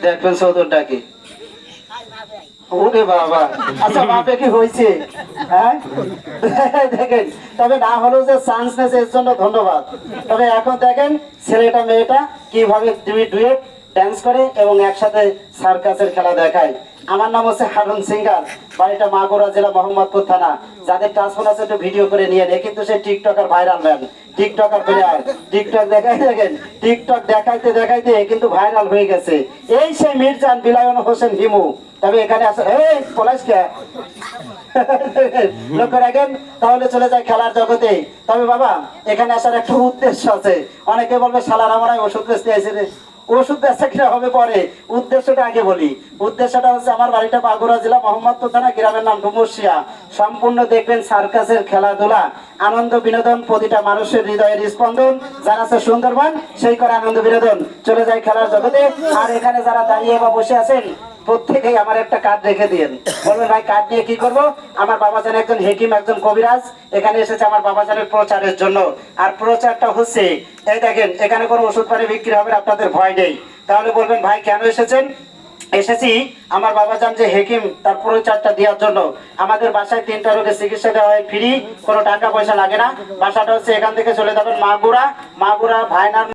দেখবেন চৌধুরটা কি ওরে বাবা। আচ্ছা বাপে কি হয়েছে? হ্যাঁ দেখেন, তবে না হলেও যে চান্স নেছে এর জন্য ধন্যবাদ। তবে এখন দেখেন ছেলেটা মেয়েটা কিভাবে ডুয়েট ডান্স করে এবং একসাথে সার্কাসের খেলা দেখায়। আমার নাম হচ্ছে হারুন সিঙ্গার, বাড়িটা মাগুরা জেলা মোহাম্মদপুর থানা। যাদের টাচফোন আছে একটু ভিডিও করে নিয়ে নেয়, কিন্তু সে tiktoker viral man, tiktoker player. TikTok দেখাই দেখেন, টিকটক দেখাইতে দেখাইতে কিন্তু ভাইরাল হয়ে গেছে। এই সেই মির্জান বিলায়ন হোসেন হিমু। তবে এখানে আছে এই পলাশ কে লক্ষ্য রাখেন। তাহলে চলে যায় খেলার জগতে। তবে বাবা এখানে আসার একটা উদ্দেশ্য আছে। অনেকে বলবে শালার আমরা ওষুধ বেচতে আইছে রে। ওষুধ বেচা কিনা হবে পরে, উদ্দেশ্যটা আগে বলি। উদ্দেশ্যটা হচ্ছে আমার বাড়িটা মাগুরা জেলা মোহাম্মদপুর থানা, গ্রামের নাম ডুমুরশিয়া। সম্পূর্ণ দেখবেন সার্কাসের খেলাধুলা, আনন্দ বিনোদন, প্রতিটা মানুষের হৃদয়ের স্পন্দন। যারা আছে সুন্দরবন সেই করে আনন্দ বিনোদন। চলে যায় খেলার জগতে। আর এখানে যারা দাঁড়িয়ে বা বসে আছেন প্রত্যেকেই আমার একটা কার্ড রেখে দিন। বলবেন ভাই কার্ড নিয়ে কি করবো? আমার বাবাজান একজন হেকিম, একজন কবিরাজ, এখানে এসেছে আমার বাবাজানের প্রচারের জন্য। আর প্রচারটা হচ্ছে এই দেখেন, এখানে কোনো ওষুধ পানি বিক্রি হবে না, আপনাদের ভয় নেই। তাহলে বলবেন ভাই কেন এসেছেন? এসেছি আমার বাবাজান যে হেকিম তার প্রচারটা দেওয়ার জন্য। আমাদের বাসায় 3টা রোগের চিকিৎসা দেওয়া হয় ফ্রি, কোনো টাকা পয়সা লাগে না। বাসাটা হচ্ছে এখান থেকে চলে যাবেন মাগুরা, মাগুরা ভাইনার